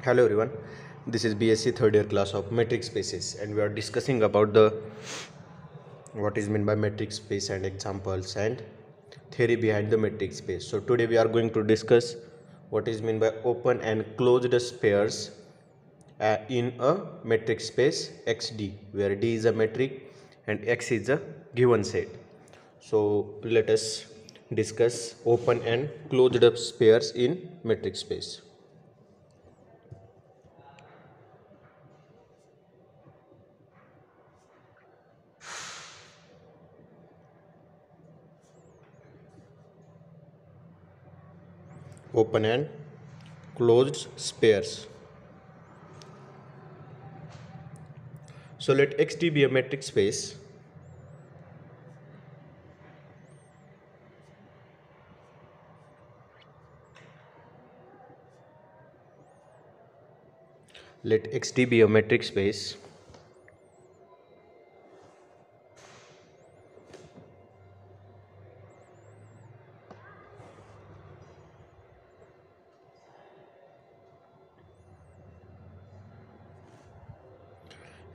Hello everyone, this is BSc third year class of metric spaces and we are discussing about the what is meant by metric space and examples and theory behind the metric space. So today we are going to discuss what is meant by open and closed spheres in a metric space XD, where D is a metric and X is a given set. So let us discuss open and closed spheres in metric space. Open and closed spheres. So let XD be a metric space let XD be a metric space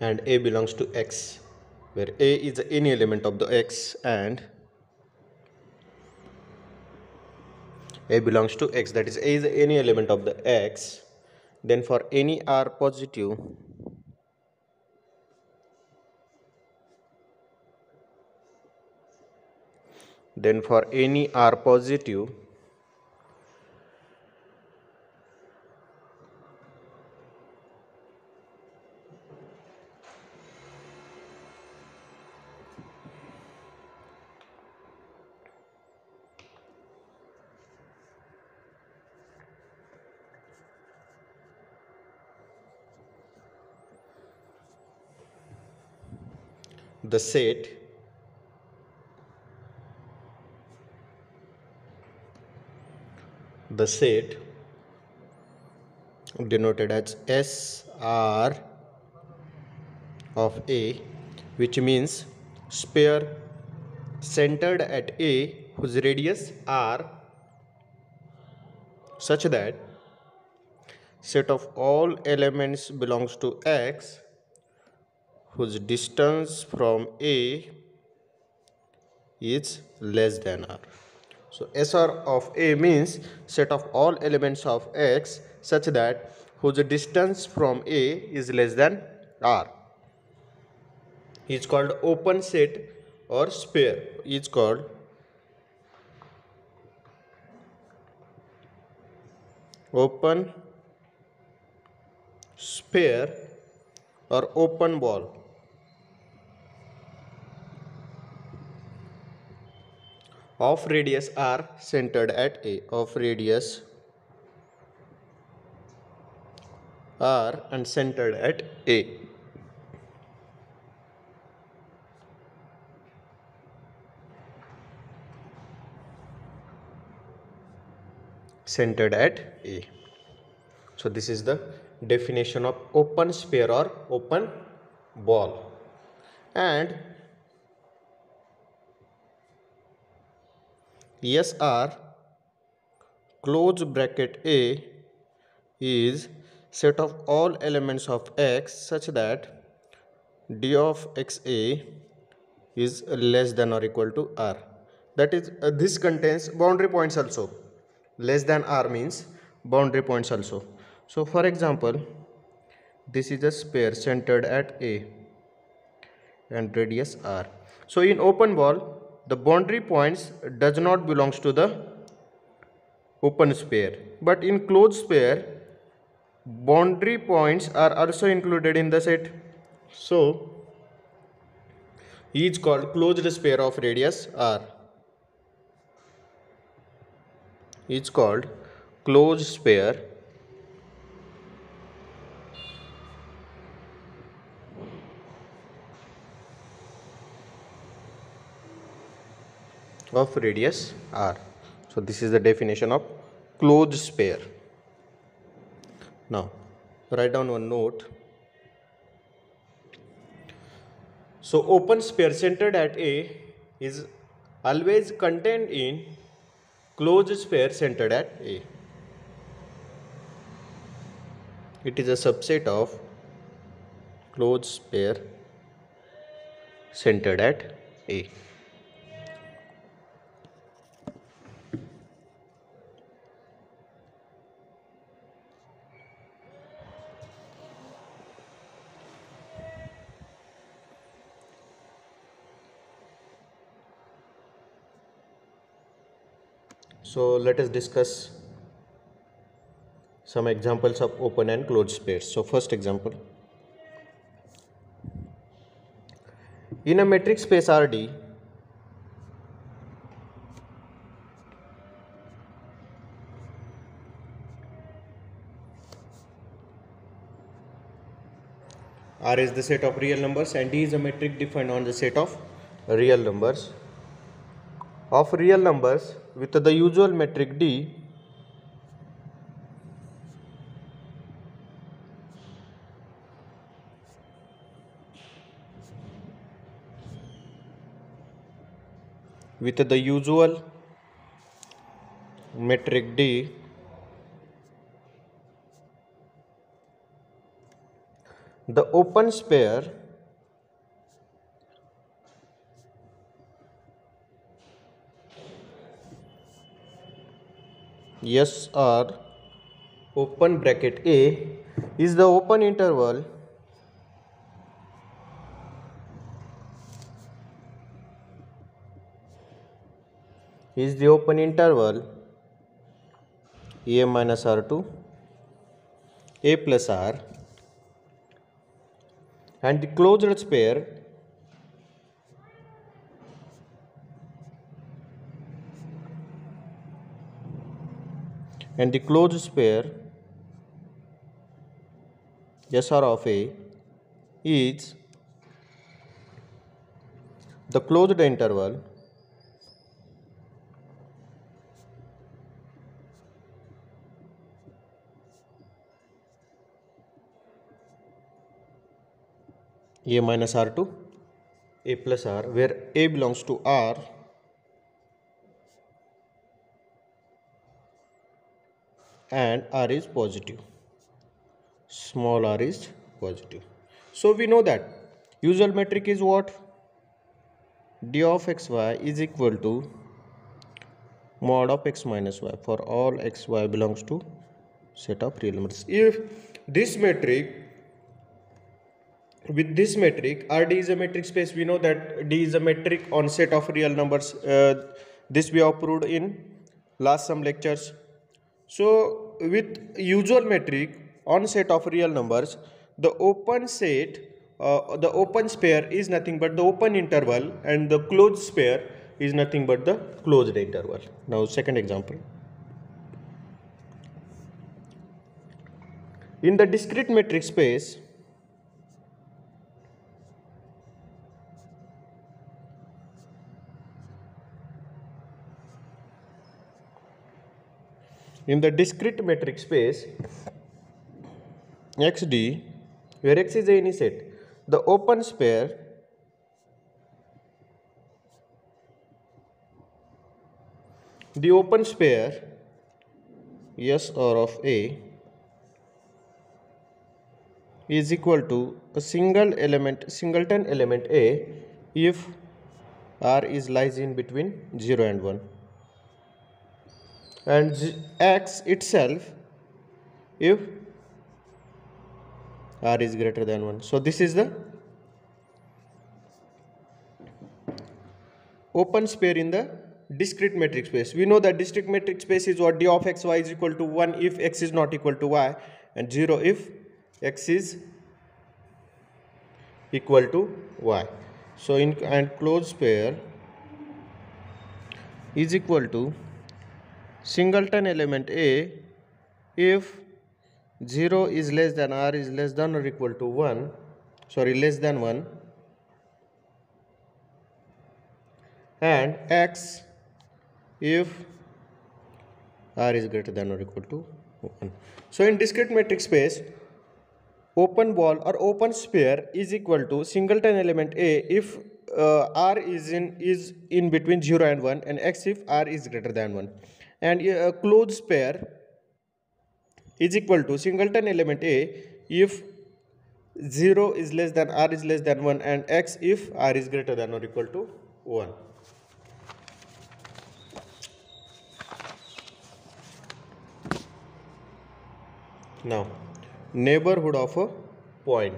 and A belongs to X, where A is any element of the X and A belongs to X, that is A is any element of the X. Then for any R positive, then for any R positive, the set the set denoted as SR of A, which means sphere centered at A whose radius R, such that set of all elements belongs to X whose distance from A is less than R. So SR of A means set of all elements of X such that whose distance from A is less than R is called open set, or sphere is called open sphere or open ball of radius R centered at A, of radius R and centered at A. Centered at A. So this is the definition of open sphere or open ball. And SR close bracket A is set of all elements of X such that D of XA is less than or equal to R. That is, this contains boundary points also. Less than R means boundary points also. So for example, this is a sphere centered at A and radius R. So in open ball, the boundary points does not belongs to the open sphere, but in closed sphere, boundary points are also included in the set. So E is called closed sphere of radius R. Is called closed sphere of radius R. So this is the definition of closed sphere. Now write down one note. So open sphere centered at A is always contained in closed sphere centered at A. It is a subset of closed pair centered at A. So let us discuss some examples of open and closed pairs. So first example, in a metric space RD, R is the set of real numbers and D is a metric defined on the set of real numbers. Of real numbers with the usual metric D, with the usual metric D, the open pair S or open bracket A is the open interval A minus R2 A plus R, and the closed pair SR of A is the closed interval A minus R2 A plus R, where A belongs to R and R is positive. Small r is positive. So we know that usual metric is what? D of xy is equal to mod of x minus y for all xy belongs to set of real numbers. If this metric, with this metric Rd is a metric space, we know that D is a metric on set of real numbers. This we have proved in last some lectures. So with usual metric on set of real numbers, the open pair is nothing but the open interval and the closed pair is nothing but the closed interval. Now second example. In the discrete metric space, XD, where X is any set, the open pair S or of A is equal to a singleton element A if R is lies in between 0 and 1, and X itself if R is greater than 1. So this is the open pair in the discrete metric space. We know that discrete metric space is what? D of xy is equal to 1 if x is not equal to y, and 0 if x is equal to y. So in and closed pair is equal to singleton element A if 0 is less than r is less than or equal to 1, less than 1, and x if r is greater than or equal to 1. So in discrete metric space, open ball or open pair is equal to singleton element A if r is in between 0 and 1, and x if r is greater than 1, and a closed pair is equal to singleton element A if 0 is less than r is less than 1 and x if r is greater than or equal to 1. Now, neighborhood of a point.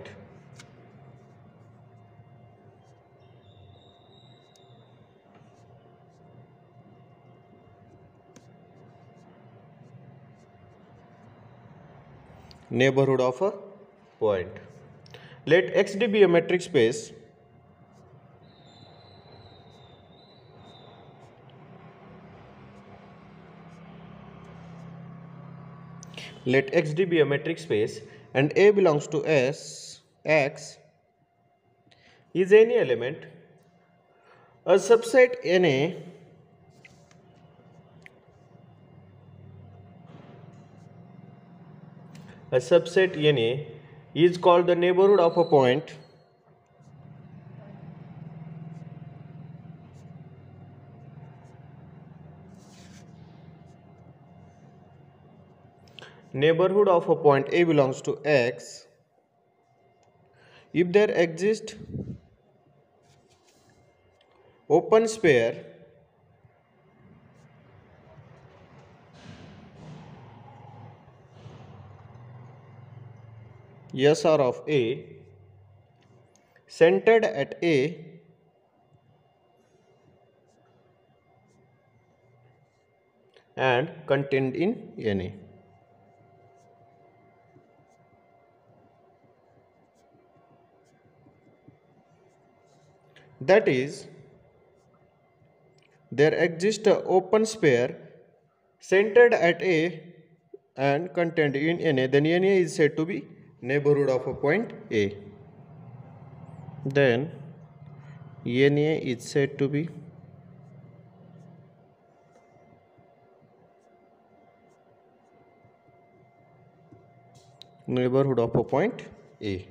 Neighborhood of a point. Let XD be a metric space let XD be a metric space and A belongs to S, X is any element, a subset NA is called the neighborhood of a point neighborhood of a point A belongs to X if there exists open sphere SR of A centered at A and contained in NA. That is, there exists an open sphere centered at A and contained in NA, then NA is said to be neighborhood of a point A. Then NA is said to be neighborhood of a point A.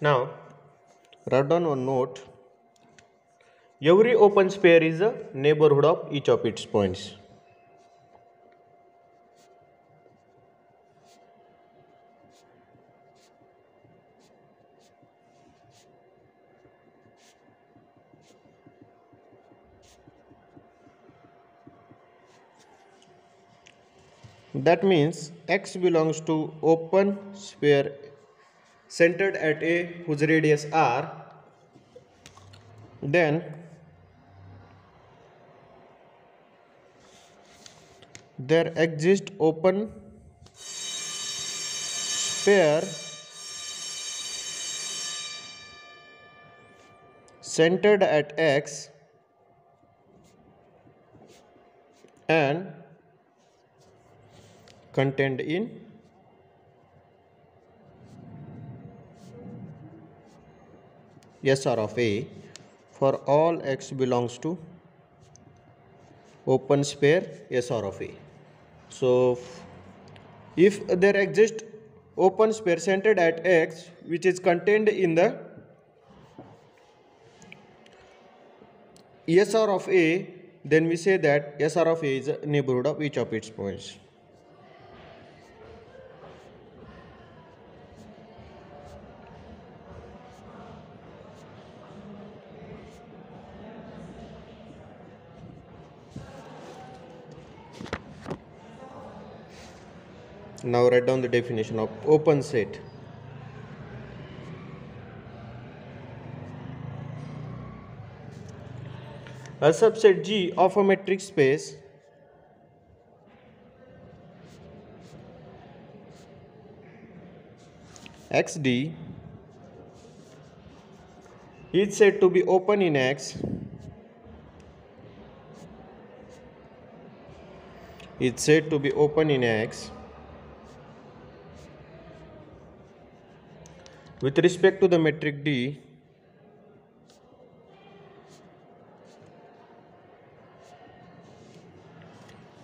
Now, write down one note. Every open sphere is a neighborhood of each of its points. That means X belongs to open sphere centered at A whose radius R. Then there exists open sphere centered at X and contained in SR of A for all X belongs to open sphere SR of A. So, if there exists open sphere centered at X which is contained in the SR of A, then we say that SR of A is a neighborhood of each of its points. Now write down the definition of open set. A subset G of a metric space XD is said to be open in X with respect to the metric D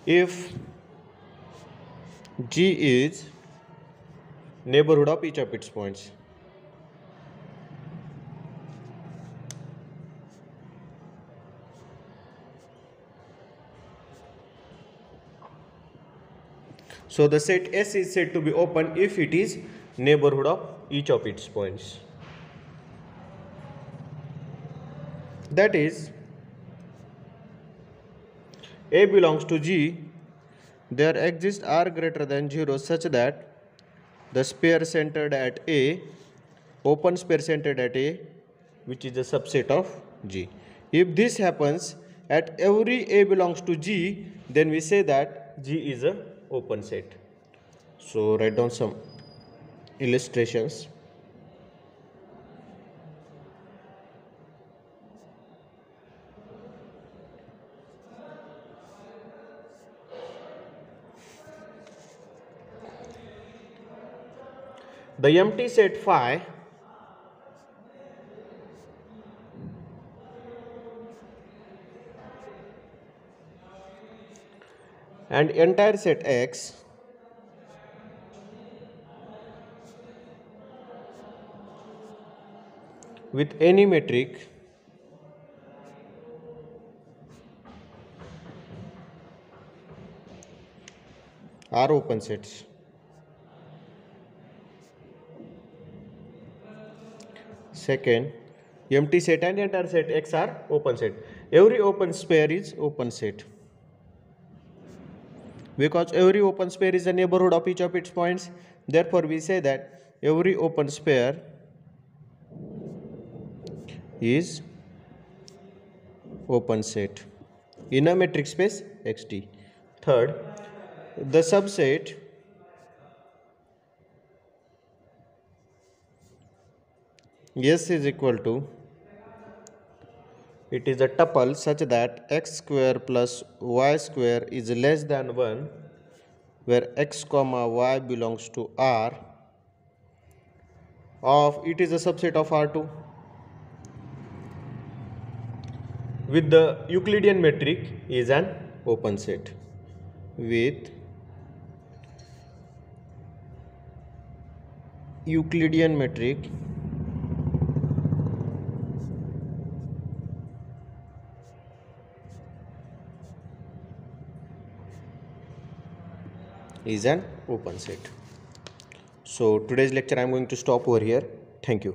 if G is neighborhood of each of its points. So the set S is said to be open if it is neighborhood of each of its points. That is, A belongs to G, there exists R greater than 0 such that the sphere centered at A, open sphere centered at A, which is a subset of G. If this happens at every A belongs to G, then we say that G is a open set. So write down some illustrations. The empty set phi and entire set X with any metric are open sets. Second, empty set and entire set X are open set. Every open sphere is open set. Because every open sphere is a neighborhood of each of its points, therefore we say that every open sphere is open set in a metric space Xt. Third, the subset S is equal to, it is a tuple such that x square plus y square is less than 1, where x comma y belongs to R of, it is a subset of R2 with the Euclidean metric is an open set with Euclidean metric is an open set. So today's lecture I am going to stop over here. Thank you.